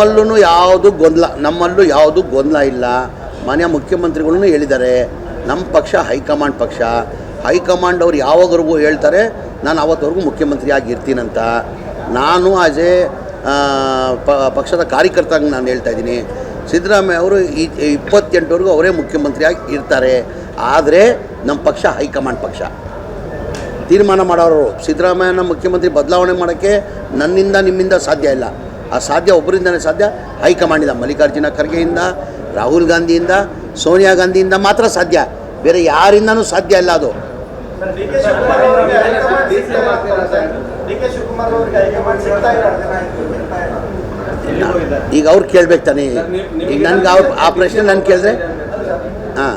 ನಮ್ಮಲ್ಲೂ ಯಾವುದು ಗೊಂದಲ ಇಲ್ಲ. ಮಾನ್ಯ ಮುಖ್ಯಮಂತ್ರಿಗಳೂ ಹೇಳಿದ್ದಾರೆ, ನಮ್ಮ ಪಕ್ಷ ಹೈಕಮಾಂಡ್ ಅವ್ರು ಯಾವಾಗವರೆಗೂ ಹೇಳ್ತಾರೆ ನಾನು ಅವತ್ತವರೆಗೂ ಮುಖ್ಯಮಂತ್ರಿ ಆಗಿರ್ತೀನಂತ. ನಾನು ಆಸ್ ಎ ಪಕ್ಷದ ಕಾರ್ಯಕರ್ತಂಗೆ ನಾನು ಹೇಳ್ತಾ ಇದ್ದೀನಿ, ಸಿದ್ದರಾಮಯ್ಯ ಅವರು 28ವರೆಗೂ ಅವರೇ ಮುಖ್ಯಮಂತ್ರಿಯಾಗಿ ಇರ್ತಾರೆ. ಆದರೆ ನಮ್ಮ ಪಕ್ಷ ಹೈಕಮಾಂಡ್ ಪಕ್ಷ ತೀರ್ಮಾನ ಮಾಡೋರು. ಸಿದ್ದರಾಮಯ್ಯನ ಮುಖ್ಯಮಂತ್ರಿ ಬದಲಾವಣೆ ಮಾಡೋಕ್ಕೆ ನನ್ನಿಂದ ನಿಮ್ಮಿಂದ ಸಾಧ್ಯ ಇಲ್ಲ. ಆ ಸಾಧ್ಯ ಒಬ್ಬರಿಂದನೇ ಸಾಧ್ಯ, ಹೈಕಮಾಂಡಿಂದ, ಮಲ್ಲಿಕಾರ್ಜುನ ಖರ್ಗೆಯಿಂದ, ರಾಹುಲ್ ಗಾಂಧಿಯಿಂದ, ಸೋನಿಯಾ ಗಾಂಧಿಯಿಂದ ಮಾತ್ರ ಸಾಧ್ಯ. ಬೇರೆ ಯಾರಿಂದನೂ ಸಾಧ್ಯ ಇಲ್ಲ ಅದು. ಈಗ ಅವ್ರು ಕೇಳ್ಬೇಕು ತಾನೆ. ಈಗ ನನಗೆ ಆ ಪ್ರಶ್ನೆ ನಾನು ಕೇಳಿದ್ರೆ ಹಾಂ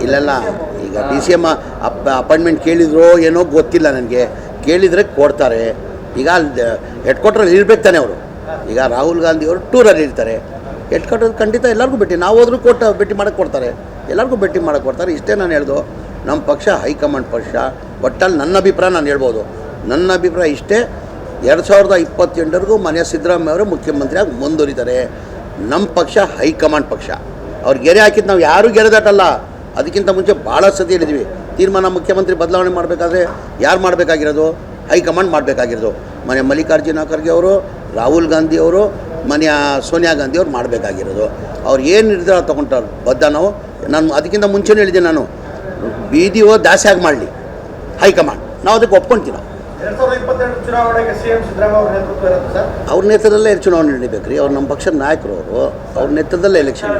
ಇಲ್ಲಲ್ಲ, ಈಗ DCM ಅಪಾಯಿಂಟ್ಮೆಂಟ್ ಕೇಳಿದ್ರೋ ಏನೋ ಗೊತ್ತಿಲ್ಲ ನನಗೆ. ಕೇಳಿದರೆ ಕೊಡ್ತಾರೆ. ಈಗ ಅಲ್ಲಿ ಹೆಡ್ ಕ್ವಾರ್ಟ್ರಲ್ಲಿ ಇರ್ಬೇಕು ತಾನೆ ಅವರು. ಈಗ ರಾಹುಲ್ ಗಾಂಧಿ ಅವರು ಟೂರಲ್ಲಿ ಇರ್ತಾರೆ, ಹೆಡ್ ಕ್ವಾರ್ಟರ್ ಖಂಡಿತ ಎಲ್ಲರಿಗೂ ಭೇಟಿ, ನಾವು ಹೋದ್ರೂ ಭೇಟಿ ಮಾಡೋಕ್ಕೆ ಕೊಡ್ತಾರೆ, ಎಲ್ಲರಿಗೂ ಭೇಟಿ ಮಾಡೋಕ್ಕೆ ಕೊಡ್ತಾರೆ. ಇಷ್ಟೇ ನಾನು ಹೇಳ್ದು, ನಮ್ಮ ಪಕ್ಷ ಹೈಕಮಾಂಡ್ ಪಕ್ಷ. ಒಟ್ಟಲ್ಲಿ ನನ್ನ ಅಭಿಪ್ರಾಯ ನಾನು ಹೇಳ್ಬೋದು. ನನ್ನ ಅಭಿಪ್ರಾಯ ಇಷ್ಟೇ, 2028ವರೆಗೂ ಮನೆಯ ಸಿದ್ದರಾಮಯ್ಯ ಅವರು ಮುಖ್ಯಮಂತ್ರಿಯಾಗಿ ಮುಂದುವರಿತಾರೆ. ನಮ್ಮ ಪಕ್ಷ ಹೈಕಮಾಂಡ್ ಪಕ್ಷ. ಅವ್ರು ಗೆರೆ ಹಾಕಿದ್ದು ನಾವು ಯಾರೂ ಗೆರೆದಾಟಲ್ಲ. ಅದಕ್ಕಿಂತ ಮುಂಚೆ ಭಾಳ ಸತಿ ಹೇಳಿದ್ವಿ, ತೀರ್ಮಾನ ಮುಖ್ಯಮಂತ್ರಿ ಬದಲಾವಣೆ ಮಾಡಬೇಕಾದ್ರೆ ಯಾರು ಮಾಡಬೇಕಾಗಿರೋದು? ಹೈಕಮಾಂಡ್ ಮಾಡಬೇಕಾಗಿರೋದು. ಮನೆಯ ಮಲ್ಲಿಕಾರ್ಜುನ ಖರ್ಗೆ ಅವರು, ರಾಹುಲ್ ಗಾಂಧಿ ಅವರು, ಮನೆಯ ಸೋನಿಯಾ ಗಾಂಧಿ ಅವರು ಮಾಡಬೇಕಾಗಿರೋದು. ಅವ್ರು ಏನು ನಿರ್ಧಾರ ತೊಗೊಂತಾರೆ ಬದ್ಧ ನಾವು. ನಾನು ಅದಕ್ಕಿಂತ ಮುಂಚೆನೇ ಹೇಳಿದ್ದೆ, ನಾನು ಬೀದಿ ದಾಸ್ಯಾಗಿ ಮಾಡಲಿ ಹೈಕಮಾಂಡ್, ನಾವು ಅದಕ್ಕೆ ಒಪ್ಕೊಳ್ತೀವಿ. ನಾವು 2022 ಚುನಾವಣೆಗೆ ಸಿಎಂ ಸಿದ್ದರಾಮಯ್ಯ ಅವರ ನೇತೃತ್ವ ಇರುತ್ತೆ ಸರ್. ಅವ್ರ ನೇತೃತ್ವದಲ್ಲೇ ಚುನಾವಣೆ ನಡೀಬೇಕು ರೀ. ಅವ್ರು ನಮ್ಮ ಪಕ್ಷದ ನಾಯಕರು, ಅವ್ರ ನೇತೃತ್ವದಲ್ಲೇ ಎಲೆಕ್ಷನ್.